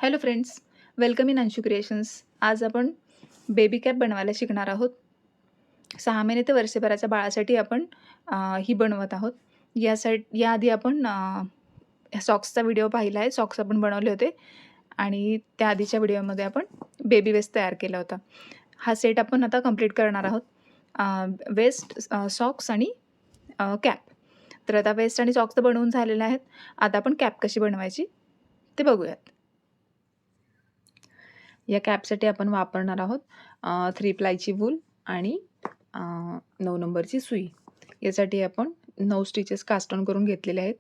Hello friends, welcome in Anshu creations. आज आपण baby cap बनवायला शिकणार आहोत. 6 महिने ते वर्षभराच्या बाळासाठी आपण ही बनवत आहोत. याआधी आपण सॉक्सचा व्हिडिओ पाहिला आहे. सॉक्स आपण बनवले होते आणि त्याआधीच्या व्हिडिओमध्ये आपण बेबी वेस्ट तयार केला होता. हा सेट आपण आता कंप्लीट करणार आहोत. वेस्ट, सॉक्स आणि कॅप. तर आता वेस्ट आणि सॉक्स तर बनवून झालेले आहेत. आता आपण कॅप कशी बनवायची ते बघूयात. या कॅपसाठी आपण वापरणार आहोत 3 प्लायची वूल आणि 9 नंबरची सुई. यासाठी आपण 9 स्टिचेस कास्ट ऑन करून घेतलेले आहेत.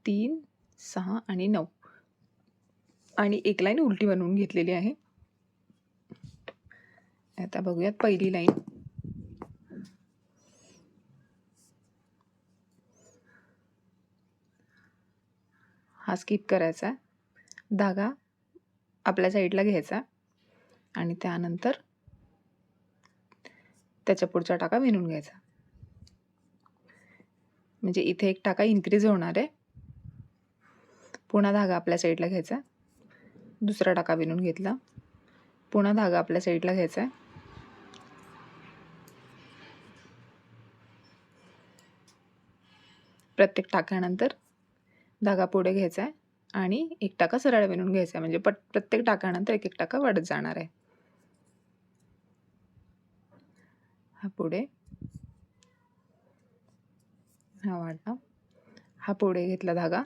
3, 6 आणि 9 आणि एक लाईन उलटी बनवून घेतलेली आहे. आता बघूयात पहिली लाईन. हा स्किप करायचा. धागा आपल्या साईडला घ्यायचा आणि त्यानंतर त्याच्या पुढचा टाका विणून घ्यायचा. म्हणजे इथे एक टाका इन्क्रीज होणार आहे. पुन्हा धागा आपल्या साईडला घ्यायचा. दुसरा टाका विणून घेतला. पुन्हा धागा आपल्या साईडला घ्यायचा. प्रत्येक टाक्यानंतर धागा पुढे घ्यायचा आहे आणि एक टाका सरळ विणून घ्यायचा आहे. म्हणजे प्रत्येक टाक्यानंतर एक एक टाका वाढत जाणार आहे. हा पुढे, हा वाढला, हा पुढे घेतला धागा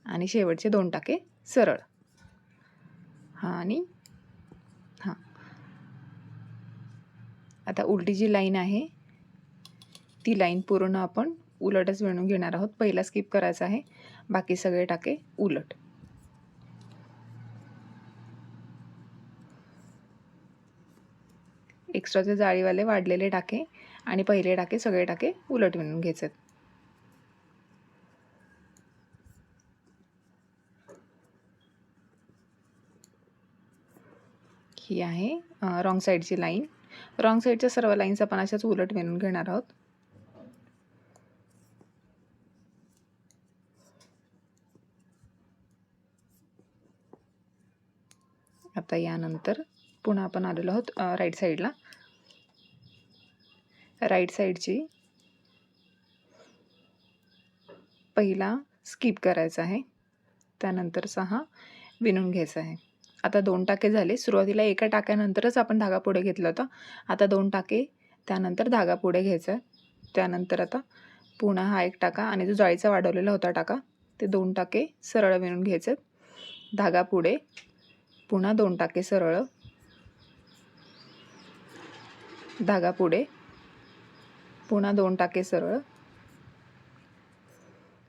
आणि शेवटचे 2 टाके सरळ, हा आणि हा. आता उलटी जी लाईन आहे ती लाईन पूर्ण आपण उलटच विणून घेणार आहोत. पहिला स्किप करायचा आहे, बाकी सगळे टाके उलट. एक्स्ट्राचे जाळीवाले वाढलेले टाके आणि पहिले टाके सगळे टाके उलट विणून घ्यायचे. ही आहे रॉंग साईडची लाईन. रॉंग साईडच्या सर्व लाईन्स आपण अशाच उलट विणून घेणार आहोत. आता यानंतर पुन्हा आपण आलेलो आहोत राईट साईडला. राईट साईडची पहिला स्किप करायचा आहे, त्यानंतर 6 विणून घ्यायचा आहे. आता 2 टाके झाले. सुरुवातीला एका टाक्यानंतरच आपण धागा पुढे घेतला होता. आता 2 टाके, त्यानंतर धागा पुढे घ्यायचा आहे. त्यानंतर आता पुन्हा हा एक टाका आणि जो जाळीचा वाढवलेला होता टाका, ते 2 टाके सरळ विणून घ्यायचे. धागा पुढे, पुन्हा 2 टाके सरळ, धागा पुढे, पुन्हा 2 टाके सरळ,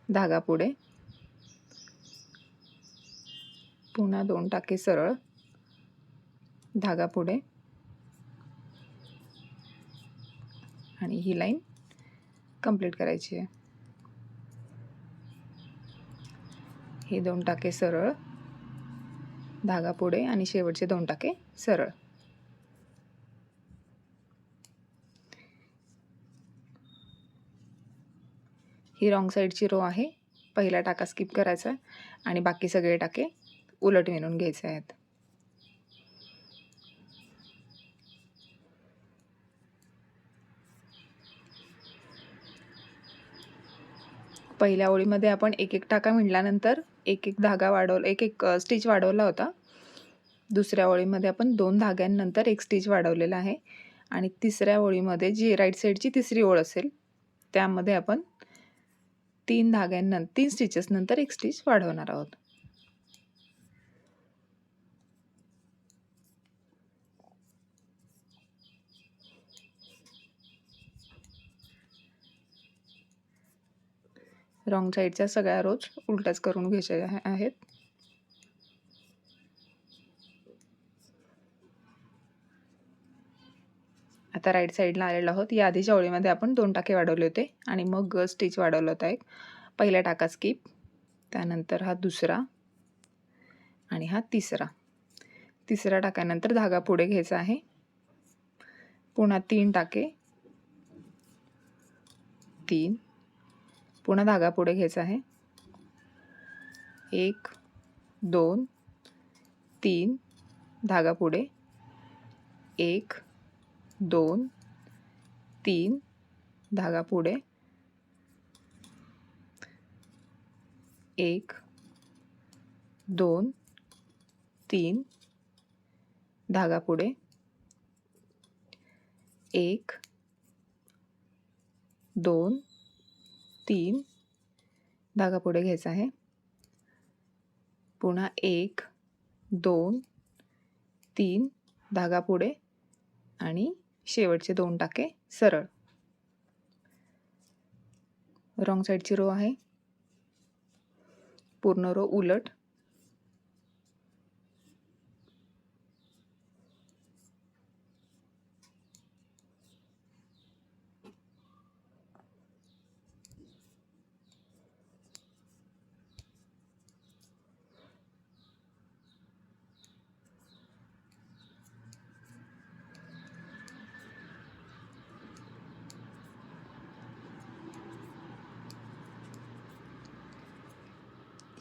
धागा पुढे, पुन्हा 2 टाके सरळ, धागा पुढे आणि ही लाईन कंप्लीट करायची आहे. हे 2 टाके सरळ, धागा पुढे आणि शेवटचे 2 टाके सरळ. ही रॉंग साईडची रो आहे. पहिला टाका स्किप करायचा आणि बाकी सगळे टाके उलट विणून घ्यायचे आहेत. पहिल्या ओळीमध्ये आपण एक एक टाका विणल्यानंतर एक एक धागा वाढवला, एक एक स्टिच वाढवला होता. दुसऱ्या ओळीमध्ये आपण 2 धाग्यांनंतर एक स्टिच वाढवलेला आहे आणि तिसऱ्या ओळीमध्ये जी राईट साईडची तिसरी ओळ असेल त्यामध्ये आपण 3 स्टिचेस नंतर एक स्टिच वाढवणार आहोत. रॉंग साईडच्या सगळ्या रोज उलट्याच करून घ्यायच्या आहेत. आता राईट साईडला आलेलो आहोत. या आधीच्या ओळीमध्ये आपण 2 टाके वाढवले होते आणि मग स्टिच वाढवला होता एक. पहिला टाका स्किप, त्यानंतर हा दुसरा आणि हा तिसरा. तिसऱ्या टाक्यानंतर धागा पुढे घ्यायचा आहे. पुन्हा 3 टाके, 3, पुन्हा धागा पुढे घ्यायचा आहे. 1, 2 3 धागा पुढे, 1 2 3 धागा पुढे, 1 2 3 धागा पुढे, 1 2 3 धागा पुढे घ्यायचा आहे. पुन्हा 1 2 3 धागा पुढे आणि शेवटचे 2 टाके सरळ. रॉंग साईडची रो आहे, पूर्ण रो उलट.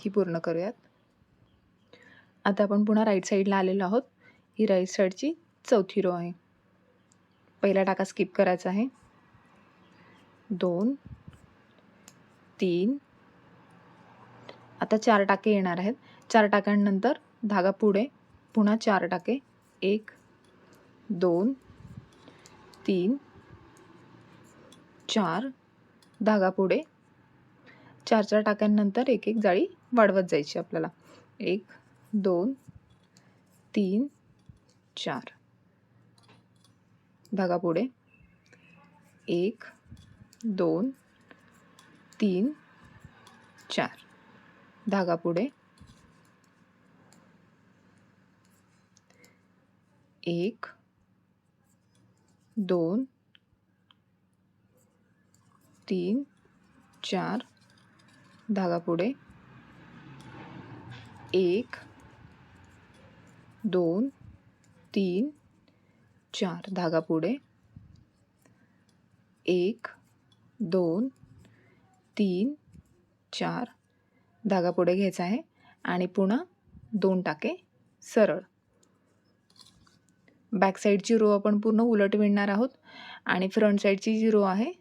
ही पूर्ण करूयात. आता आपण पुन्हा राईट साईडला आलेलो आहोत. ही राईट साईडची चौथी रो आहे. पहिला टाका स्किप करायचा आहे. 2 3 आता 4 टाके येणार आहेत. 4 टाक्यांनंतर धागा पुढे, पुन्हा 4 टाके, 1 2 3 4 धागा पुढे. 4 टाक्यांनंतर एक एक जाळी वाढवत जायची आपल्याला. 1 2 3 4 धागा पुढे, 1 2 3 4 धागा पुढे, 1 2 3 4 धागा पुढे, 1 2 3 4 धागा पुढे, 1 2 3 4 धागा पुढे घ्यायचा आहे आणि पुन्हा 2 टाके सरळ. बॅक साईडची रो आपण पूर्ण उलट विणणार आहोत आणि फ्रंट साईडची जी रो आहे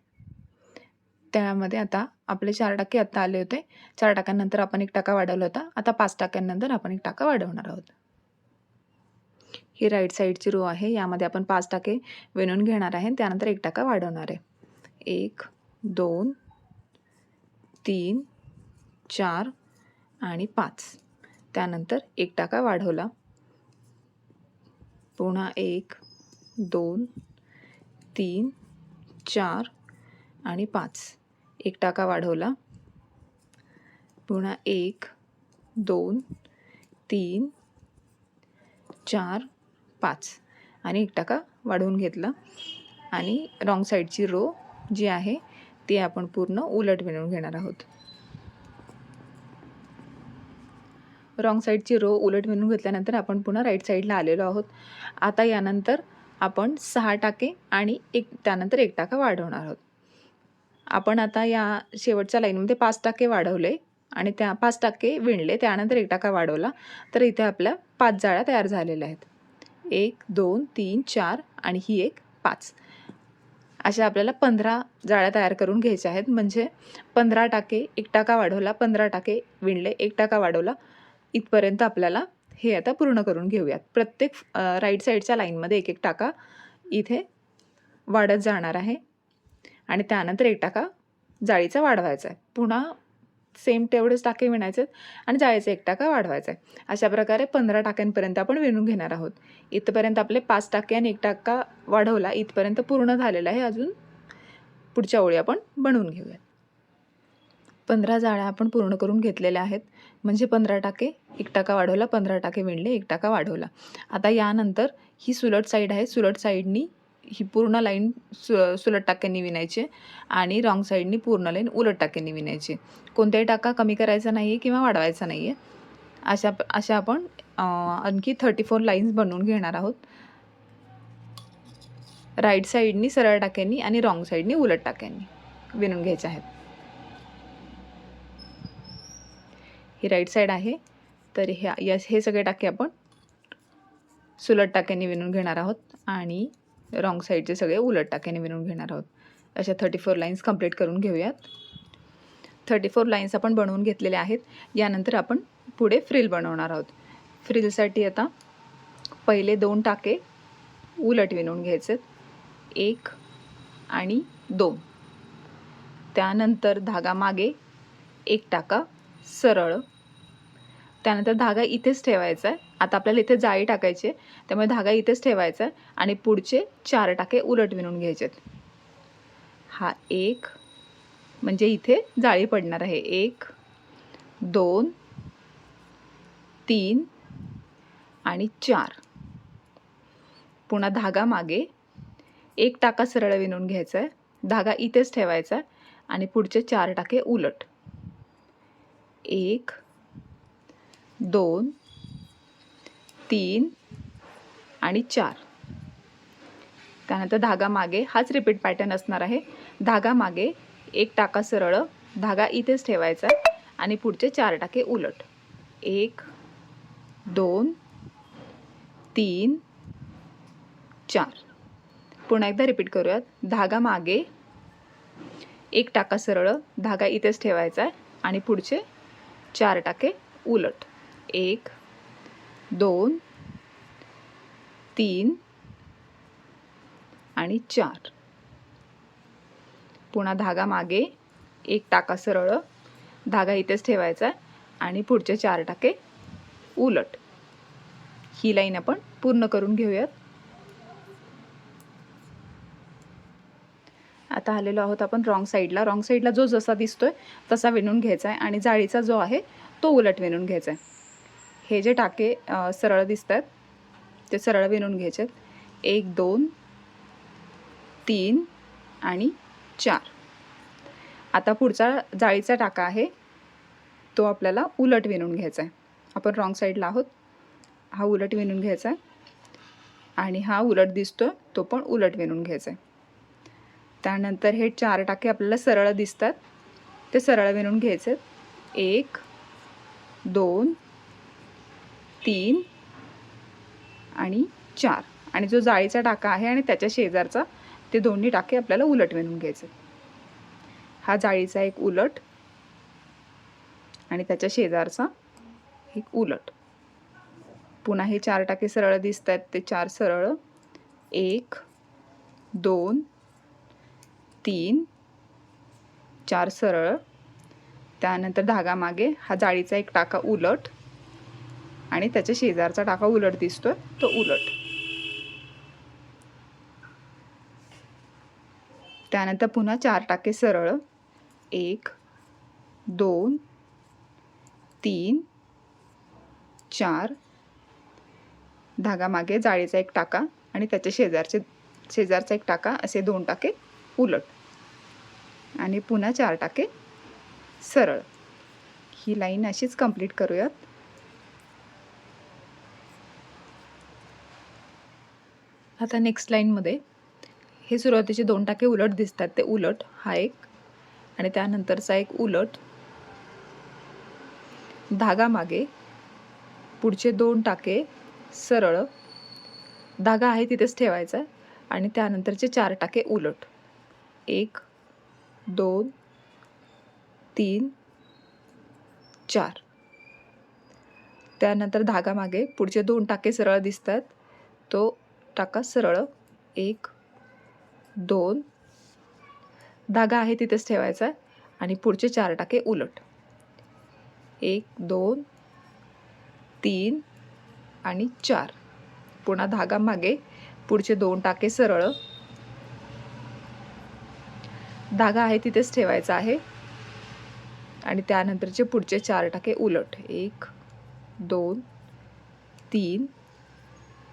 त्यामध्ये आता आपले 4 टाके आत्ता आले होते. 4 टाक्यांनंतर आपण 1 टाका वाढवला होता. आता 5 टाक्यांनंतर आपण 1 टाका वाढवणार आहोत. ही राईट साईडची रो आहे. यामध्ये आपण 5 टाके विणून घेणार आहे. त्यानंतर 1 टाका वाढवणार आहे. 1 2 3 4 आणि 5. त्यानंतर 1 टाका वाढवला. पुन्हा 1 2 3 4 आणि 5. 1 टाका वाढवला. पुन्हा 1 2 3 4 5 आणि 1 टाका वाढवून घेतला आणि रॉंग साईडची रो जी आहे ती आपण पूर्ण उलट विणून घेणार आहोत. रॉंग साईडची रो उलट विणून घेतल्यानंतर आपण पुन्हा राईट साईडला आलेलो आहोत. आता यानंतर आपण 6 टाके आणि त्यानंतर 1 टाका वाढवणार आहोत. आपण आता या शेवटच्या लाईनमध्ये 5 टाके वाढवले आणि त्या 5 टाके विणले, त्यानंतर 1 टाका वाढवला. तर इथे आपल्या 5 जाळ्या तयार झालेल्या आहेत. 1 2 3 4 आणि ही एक 5. अशा आपल्याला 15 जाळ्या तयार करून घ्यायच्या आहेत. म्हणजे 15 टाके, 1 टाका वाढवला, 15 टाके विणले, 1 टाका वाढवला, इथपर्यंत आपल्याला हे आता पूर्ण करून घेऊयात. प्रत्येक राईट साईडच्या लाईनमध्ये 1 टाका इथे वाढत जाणार आहे आणि त्यानंतर 1 टाका जाळीचा वाढवायचा आहे. पुन्हा सेम तेवढेच टाके विणायचे आणि जाळीचा 1 टाका वाढवायचा आहे. अशा प्रकारे 15 टाक्यांपर्यंत आपण विणून घेणार आहोत. इथपर्यंत आपले 5 टाके आणि 1 टाका वाढवला, इथपर्यंत पूर्ण झालेलं आहे. अजून पुढच्या ओळी आपण बनवून घेऊयात. 15 जाळ्या आपण पूर्ण करून घेतलेल्या आहेत. म्हणजे 15 टाके, 1 टाका वाढवला, 15 टाके विणले, 1 टाका वाढवला. आता यानंतर ही सुलट साईड आहे. सुलट साईडनी ही पूर्ण लाईन सुलट टाक्यांनी विणायची आणि रॉंग साईडनी पूर्ण लाईन उलट टाक्यांनी विणायची. कोणताही टाका कमी करायचा नाही आहे किंवा वाढवायचा नाही आहे. अशा आपण आणखी 34 लाईन्स बनवून घेणार आहोत. राईट साईडनी सरळ टाक्यांनी आणि रॉंग साईडनी उलट टाक्यांनी विणून घ्यायचे आहेत. ही राईट साईड आहे. तर हे सगळे टाके आपण सुलट टाक्याने विणून घेणार आहोत आणि रॉंग साईडचे सगळे उलट टाक्याने विणून घेणार आहोत. अशा 34 लाईन्स कंप्लीट करून घेऊयात. 34 लाईन्स आपण बनवून घेतलेल्या आहेत. यानंतर आपण पुढे फ्रिल बनवणार आहोत. फ्रिलसाठी आता पहिले 2 टाके उलट विणून घ्यायचे, 1 आणि 2. त्यानंतर धागा मागे 1 टाका सरळ. त्यानंतर धागा इथेच ठेवायचा आहे. आता आपल्याला इथे जाळी टाकायची आहे, त्यामुळे धागा इथेच ठेवायचा आहे आणि पुढचे 4 टाके उलट विणून घ्यायचे आहेत. हा 1 म्हणजे इथे जाळी पडणार आहे. 1 2 3 आणि 4. पुन्हा धागा मागे 1 टाका सरळ विणून घ्यायचा आहे, धागा इथेच ठेवायचा आहे आणि पुढचे 4 टाके उलट. 1 2 3 आणि 4. त्यानंतर धागा मागे हाच रिपीट पॅटर्न असणार आहे. धागा मागे 1 टाका सरळ, धागा इथेच ठेवायचा आणि पुढचे 4 टाके उलट. 1 2 3 4. पुन्हा एकदा रिपीट करूयात. धागा मागे 1 टाका सरळ, धागा इथेच ठेवायचा आहे आणि पुढचे 4 टाके उलट. 1 2 3 आणि 4. पुन्हा धागा मागे 1 टाका सरळ, धागा इथेच ठेवायचा आणि पुढचे 4 टाके उलट. ही लाईन आपण पूर्ण करून घेऊयात. आता आलेलो आहोत आपण रॉंग साईडला. रॉंग साईडला जो जसा दिसतोय तसा विणून घ्यायचा आहे आणि जाळीचा जो आहे तो उलट विणून घ्यायचा आहे. हे जे टाके सरळ दिसतात ते सरळ विणून घ्यायचे आहेत. 1 2 3 आणि 4. आता पुढचा जाळीचा टाका आहे तो आपल्याला उलट विणून घ्यायचा आहे. आपण रॉंग साईडला आहोत. हा उलट विणून घ्यायचा आहे आणि हा उलट दिसतोय तो पण उलट विणून घ्यायचा आहे. त्यानंतर हे 4 टाके आपल्याला सरळ दिसतात ते सरळ विणून घ्यायचे. 1 2 3 आणि 4. आणि जो जाळीचा टाका आहे आणि त्याच्या शेजारचा ते दोन्ही टाके आपल्याला उलट विणून घ्यायचे. हा जाळीचा एक उलट आणि त्याच्या शेजारचा एक उलट. पुन्हा हे 4 टाके सरळ दिसतात ते 4 सरळ. 1 2 3 4 सरळ. त्यानंतर धागा मागे हा जाळीचा एक टाका उलट आणि त्याच्या शेजारचा टाका उलट दिसतोय तो उलट. त्यानंतर पुन्हा 4 टाके सरळ. 1 2 3 4. धागा मागे जाळीचा एक टाका आणि त्याच्या शेजारचा एक टाका असे 2 टाके उलट आणि पुन्हा 4 टाके सरळ. ही लाईन अशीच कंप्लीट करूयात. आता नेक्स्ट लाईनमध्ये हे सुरुवातीचे 2 टाके उलट दिसतात ते उलट, हा एक आणि त्यानंतरचा एक उलट. धागा मागे पुढचे 2 टाके सरळ, धागा आहे तिथेच ठेवायचा आणि त्यानंतरचे 4 टाके उलट. 1 2 3 4. त्यानंतर धागा मागे पुढचे 2 टाके सरळ दिसतात तो टाका सरळ. 1 2. धागा आहे तिथेच ठेवायचा आणि पुढचे 4 टाके उलट. 1 2 3 आणि 4. पुन्हा धागा मागे पुढचे 2 टाके सरळ, धागा आहे तिथेच ठेवायचा आहे आणि त्यानंतरचे पुढचे 4 टाके उलट. 1 2 3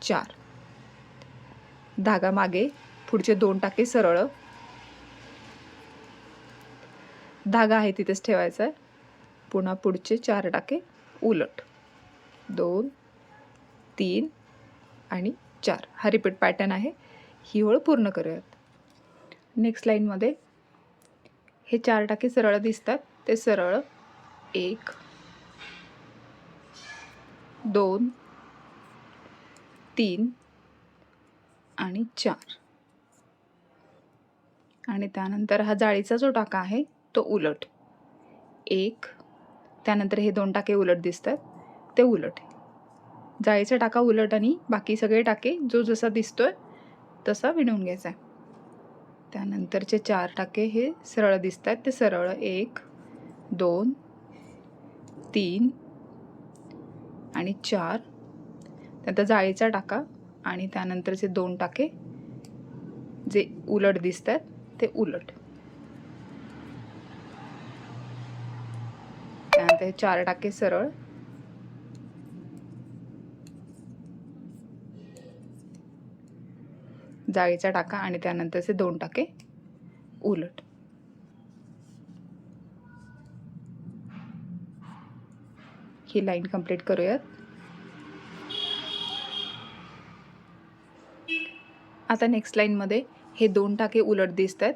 4. धागा मागे पुढचे 2 टाके सरळ, धागा आहे तिथेच ठेवायचा आहे. पुन्हा पुढचे 4 टाके उलट. 2 3 आणि 4. हा रिपीट पॅटर्न आहे. ही ओळ पूर्ण करूयात. नेक्स्ट लाईनमध्ये हे 4 टाके सरळ दिसतात ते सरळ. 1 2 3 आणि 4 आणि त्यानंतर हा जाळीचा जो टाका आहे तो उलट 1, त्यानंतर हे 2 टाके उलट दिसतात ते उलट. जाळीचा टाका उलट आणि बाकी सगळे टाके जो जसा दिसतोय तसा विणून घ्यायचा आहे. त्यानंतरचे 4 टाके हे सरळ दिसतात ते सरळ 1 2 3 आणि 4. त्यानंतर जाळीचा टाका आणि त्यानंतरचे 2 टाके जे उलट दिसतात ते उलट. त्यानंतर 4 टाके सरळ, जाळीचा टाका आणि त्यानंतरचे 2 टाके उलट. ही लाईन कंप्लीट करूयात. आता नेक्स्ट लाईनमध्ये हे 2 टाके उलट दिसत आहेत.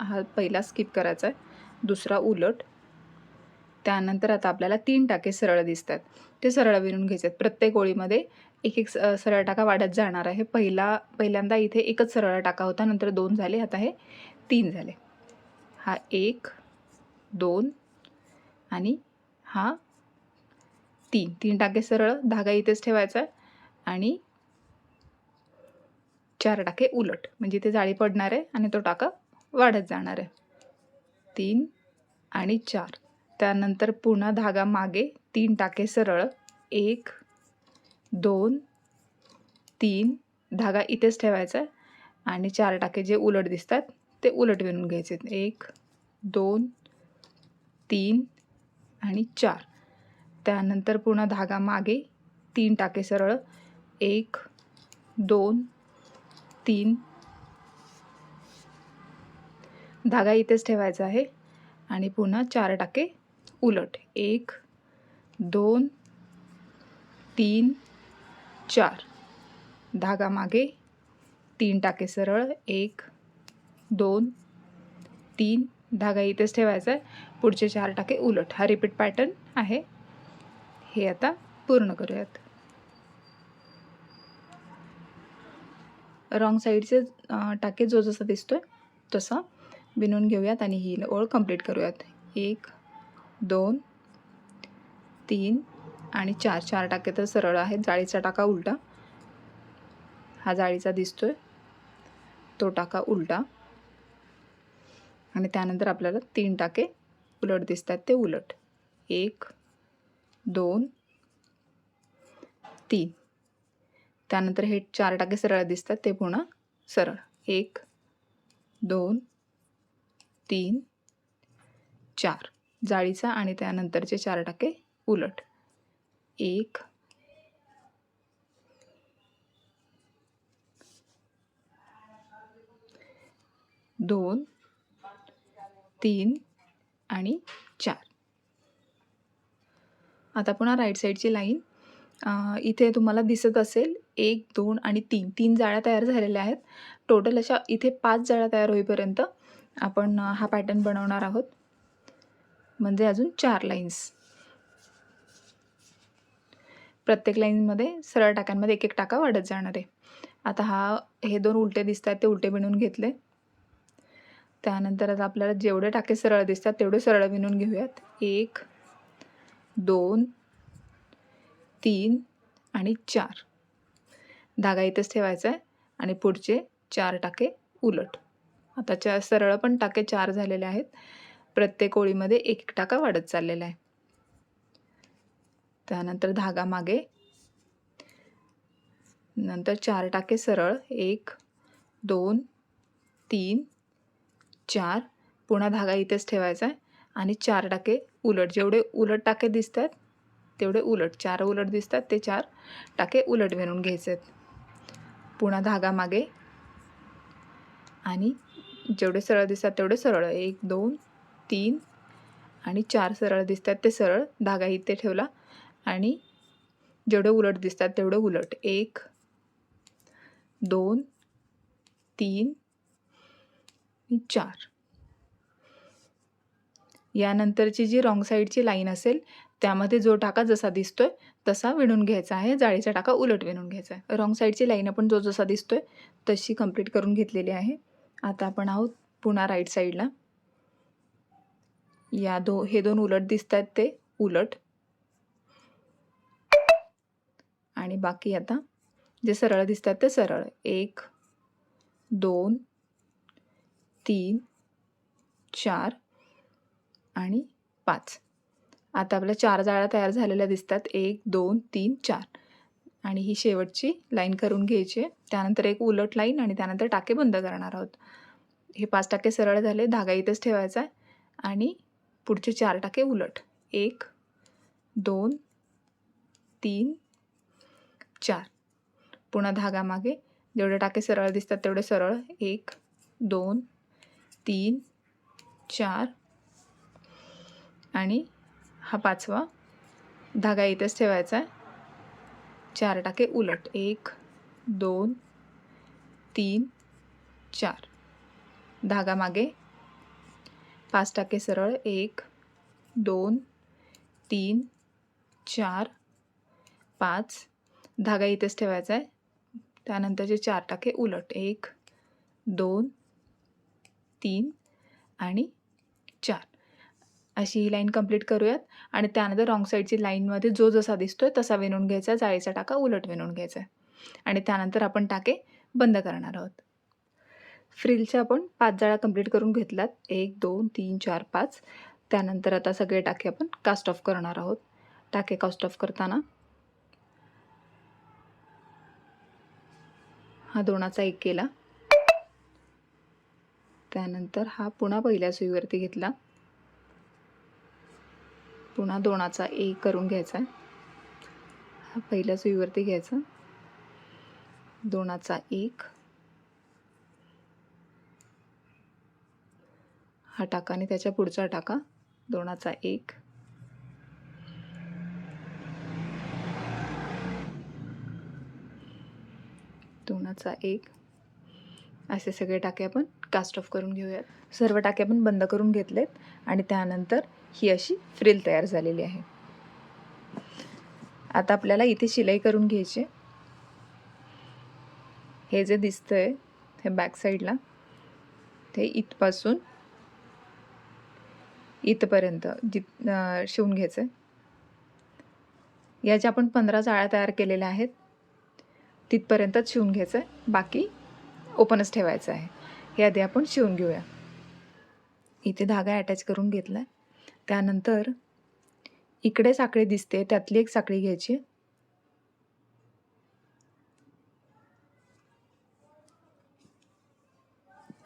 हा पहिला स्किप करायचा आहे, दुसरा उलट. त्यानंतर आता आपल्याला 3 टाके सरळ दिसतात ते सरळ विणून घ्यायचे आहेत. प्रत्येक ओळीमध्ये एक एक सरळ टाका वाढत जाणार आहे. पहिल्यांदा इथे एकच सरळ टाका होता, नंतर 2 झाले, आता हे 3 झाले. हा 1 2 आणि हा 3 टाके सरळ, धागा इथेच ठेवायचा आहे आणि 4 टाके उलट, म्हणजे इथे जाळी पडणार आहे आणि तो टाका वाढत जाणार आहे. 3 आणि 4. त्यानंतर पुन्हा धागा मागे, 3 टाके सरळ, 1 2 3, धागा इथेच ठेवायचा आहे आणि 4 टाके जे उलट दिसतात ते उलट विणून घ्यायचे. 1 2 3 आणि 4. त्यानंतर पुन्हा धागा मागे, 3 टाके सरळ, 1 2 3, धागा इथेच ठेवायचा आहे आणि पुन्हा 4 टाके उलट, 1 2 3 4, धागा मागे, 3 टाके सरळ, 1 2 3, धागा इथेच ठेवायचा आहे, पुढचे 4 टाके उलट. हा रिपीट पॅटर्न आहे. हे आता पूर्ण करूयात. रॉंग साईडचे टाके जो जसा दिसतोय तसा विणून घेऊयात आणि ही ओळ कंप्लीट करूयात. 1 2 3 आणि 4 टाके तर सरळ आहेत, जाळीचा टाका उलटा. हा जाळीचा दिसतोय तो टाका उलटा आणि त्यानंतर आपल्याला 3 टाके उलट दिसतात ते उलट. 1 2 3. त्यानंतर हे 4 टाके सरळ दिसतात ते पुन्हा सरळ. 1 2 3 4, जाळीचा आणि त्यानंतरचे 4 टाके उलट. 1 2 3 आणि 4. आता पुन्हा राईट साईडची लाईन इथे तुम्हाला दिसत असेल 1 2 आणि 3 जाळ्या तयार झालेल्या आहेत. टोटल अशा इथे 5 जाळ्या तयार होईपर्यंत आपण हा पॅटर्न बनवणार आहोत, म्हणजे अजून 4 लाईन्स. प्रत्येक लाईनमध्ये सरळ टाक्यांमध्ये एक एक टाका वाढत जाणार आहे. आता हे 2 उलटे दिसतात ते उलटे विणून घेतले. त्यानंतर आता आपल्याला जेवढे टाके सरळ दिसतात तेवढे सरळ विणून घेऊयात. 1 2 3 आणि 4, धागा इथेच ठेवायचा आहे आणि पुढचे 4 टाके उलट. आता सरळ पण टाके 4 झालेले आहेत. प्रत्येक ओळीमध्ये एक एक टाका वाढत चाललेला आहे. त्यानंतर धागा मागे, नंतर 4 टाके सरळ, 1 2 3 4, पुन्हा धागा इथेच ठेवायचा आहे आणि 4 टाके उलट. जेवढे उलट टाके दिसतात तेवढे उलट, 4 उलट दिसतात ते 4 टाके उलट विणून घ्यायचे आहेत. पुन्हा धागा मागे आणि जेवढे सरळ दिसतात तेवढे सरळ, 1 2 3 आणि 4 सरळ दिसतात ते सरळ, धागा इथे ठेवला आणि जेवढे उलट दिसतात तेवढे उलट, 1 2 3 4. यानंतरची जी रॉंग साईडची लाईन असेल त्यामध्ये जो टाका जसा दिसतोय तसा विणून घ्यायचा आहे. जाळीचा टाका उलट विणून घ्यायचा आहे. रॉंग साईडची लाईन आपण जो जसा दिसतोय तशी कंप्लीट करून घेतलेली आहे. आता आपण आहोत पुन्हा राईट साईडला. हे दोन उलट दिसत आहेत ते उलट, आणि बाकी आता जे सरळ दिसतात ते सरळ. 1 2 3 4 आणि 5. आता आपल्या 4 जाळ्या तयार झालेल्या दिसतात. 1 2 3 4 आणि ही शेवटची लाईन करून घ्यायची आहे. त्यानंतर एक उलट लाईन आणि त्यानंतर टाके बंद करणार आहोत. हे 5 टाके सरळ झाले. धागा इथेच ठेवायचा आहे आणि पुढचे 4 टाके उलट. 1 2 3 4. पुन्हा धागा मागे. जेवढे टाके सरळ दिसतात तेवढे सरळ. 1 2 3 4 आणि हा 5वा धागा इथेच ठेवायचा आहे. 4 टाके उलट. 1 2 3 4. धागा मागे. 5 टाके सरळ. 1 2 3 4 5. धागा इथेच ठेवायचा आहे. त्यानंतरचे 4 टाके उलट. 1 2 3 आणि 4. अशी ही लाईन कंप्लीट करूयात आणि त्यानंतर रॉंग साईडची लाईनमध्ये जो जसा दिसतोय तसा विणून घ्यायचा. जाळीचा टाका उलट विणून घ्यायचा आणि त्यानंतर आपण टाके बंद करणार आहोत. फ्रिलच्या आपण 5 जाळ्या कंप्लीट करून घेतल्यात. 1 2 3 4 5. त्यानंतर आता सगळे टाके आपण कास्ट ऑफ करणार आहोत. टाके कास्ट ऑफ करताना हा 2चा 1 केला. त्यानंतर हा पुन्हा पहिल्या सुईवरती घेतला. पुन्हा 2चा 1 करून घ्यायचा. हा पहिल्या सुईवरती घ्यायचा. 2चा 1. हा टाका आणि त्याच्या पुढचा टाका. 2चा 1. दोनाचा 1. असे सगळे टाके आपण कास्ट ऑफ करून घेऊयात. सर्व टाके आपण बंद करून घेतलेत आणि त्यानंतर ही अशी फ्रिल तयार झालेली आहे. आता आपल्याला इथे शिलाई करून घ्यायची. हे जे दिसतंय हे बॅक साईडला ते इथपासून इथपर्यंत शिवून घ्यायचं. याच्या आपण 15 जाळ्या तयार केलेल्या आहेत. तिथपर्यंतच शिवून घ्यायचं आहे. बाकी ओपनच ठेवायचं आहे. हे आधी आपण शिवून घेऊया. इथे धागा अटॅच करून घेतला आहे. त्यानंतर इकडे साखळी दिसते त्यातली एक साखळी घ्यायची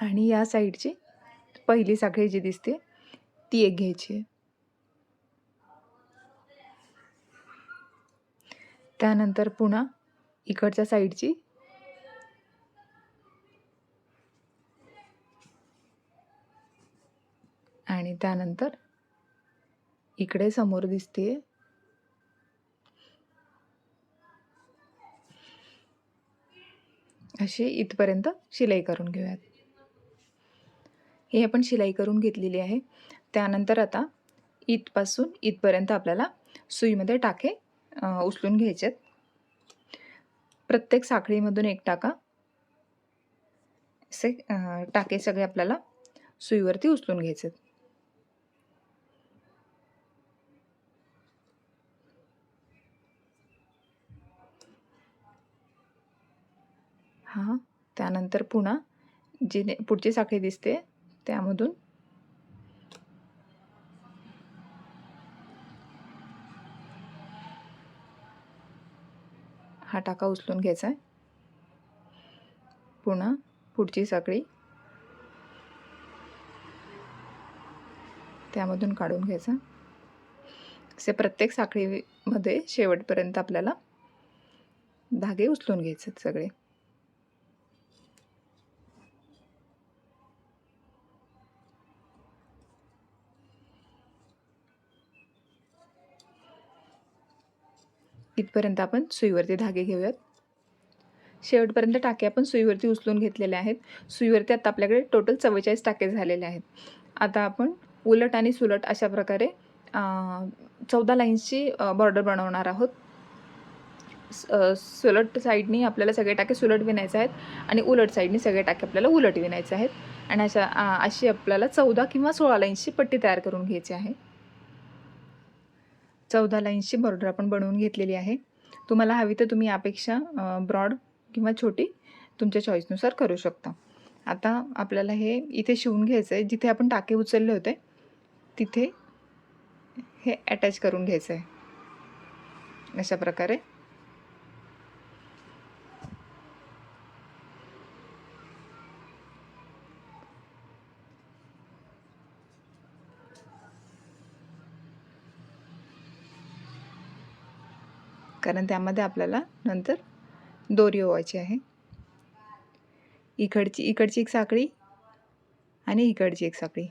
आणि या साईडची पहिली साखळी जी दिसते ती एक घ्यायची. त्यानंतर पुन्हा इकडच्या साईडची आणि त्यानंतर इकडे समोर दिसते अशी इथपर्यंत शिलाई करून घेऊयात. हे आपण शिलाई करून घेतलेली आहे. त्यानंतर आता इथपासून इथपर्यंत आपल्याला सुईमध्ये टाके उचलून घ्यायचे. प्रत्येक साखळीमधून एक टाका. असे टाके सगळे आपल्याला सुईवरती उचलून घ्यायचे. हा त्यानंतर पुन्हा जी पुढची साखळी दिसते त्यामधून हा टाका उचलून घ्यायचा आहे. पुन्हा पुढची साखळी त्यामधून काढून घ्यायचा. असे प्रत्येक साखळीमध्ये शेवटपर्यंत आपल्याला धागे उचलून घ्यायचे सगळे. इथपर्यंत आपण सुईवरती धागे घेऊयात. शेवटपर्यंत टाके आपण सुईवरती उचलून घेतलेले आहेत. सुईवरती आता आपल्याकडे टोटल 44 टाके झालेले आहेत. आता आपण उलट आणि सुलट अशा प्रकारे 14 लाईन्सची बॉर्डर बनवणार आहोत. सुलट साईडनी आपल्याला सगळे टाके सुलट विणायचे आहेत आणि उलट साईडनी सगळे टाके आपल्याला उलट विणायचे आहेत. आणि अशी आपल्याला 14 किंवा 16 लाईन्सची पट्टी तयार करून घ्यायची आहे. 14 लाईन्सची बॉर्डर आपण बनवून घेतलेली आहे. तुम्हाला हवी तर तुम्ही यापेक्षा ब्रॉड किंवा छोटी तुमच्या चॉईसनुसार करू शकता. आता आपल्याला हे इथे शिवून घ्यायचं आहे. जिथे आपण टाके उचलले होते तिथे हे अटॅच करून घ्यायचं आहे अशा प्रकारे. कारण त्यामध्ये आपल्याला नंतर दोरी ओवायची आहे. इकडची एक साखळी आणि इकडची एक साखळी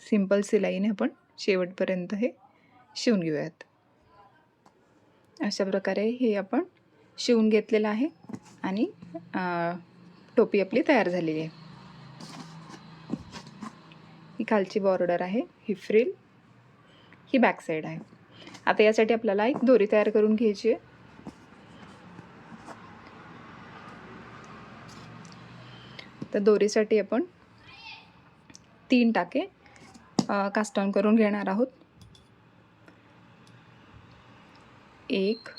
सिंपल सिलाईने आपण शेवटपर्यंत हे शिवून घेऊयात. अशा प्रकारे हे आपण शिवून घेतलेलं आहे आणि टोपी आपली तयार झालेली आहे. ही खालची बॉर्डर आहे, ही फ्रिल, ही बॅक साईड आहे. आता यासाठी आपल्याला एक दोरी तयार करून घ्यायची आहे. तर दोरीसाठी आपण 3 टाके कास्ट ऑन करून घेणार आहोत. 1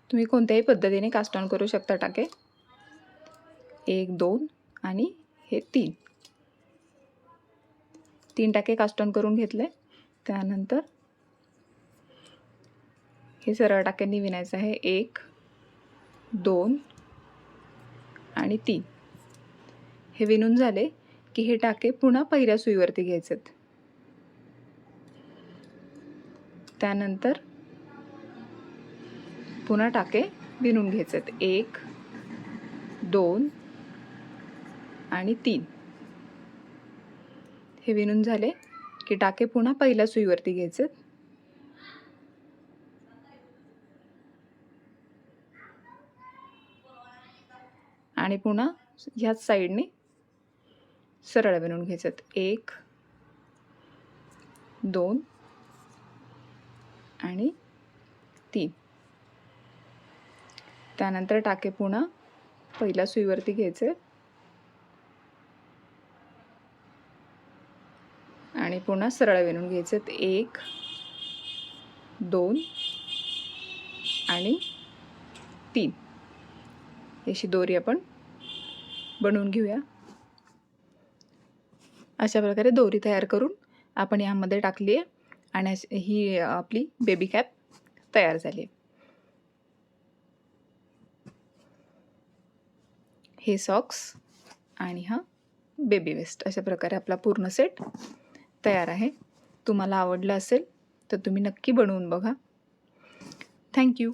तुम्ही कोणत्याही पद्धतीने कास्ट ऑन करू शकता टाके. 1 2 आणि हे 3 टाके कास्ट ऑन करून घेतले. त्यानंतर हे सरळ टाक्यांनी विणायचं आहे. 1 2 आणि 3 हे विणून झाले की हे टाके पुन्हा पहिल्या सुईवरती घ्यायचेत. त्यानंतर पुन्हा टाके विणून घ्यायचेत. 1 2 आणि 3 हे विणून झाले की टाके पुन्हा पहिल्या सुईवरती घ्यायचेत. आणि पुन्हा ह्याच साईडने सरळ विणून घ्यायचेत. 1 2 आणि 3 त्यानंतर टाके पुन्हा पहिल्या सुईवरती घ्यायचे आणि पुन्हा सरळ विणून घ्यायचे. 1 2 आणि 3 अशी दोरी आपण बनवून घेऊया. अशा प्रकारे दोरी तयार करून आपण यामध्ये टाकली आहे आणि ही आपली बेबी कॅप तयार झाली आहे. हे सॉक्स आणि हा बेबी वेस्ट अशा प्रकारे आपला पूर्ण सेट तयार आहे. तुम्हाला आवडलं असेल तर तुम्ही नक्की बनवून बघा. थँक्यू.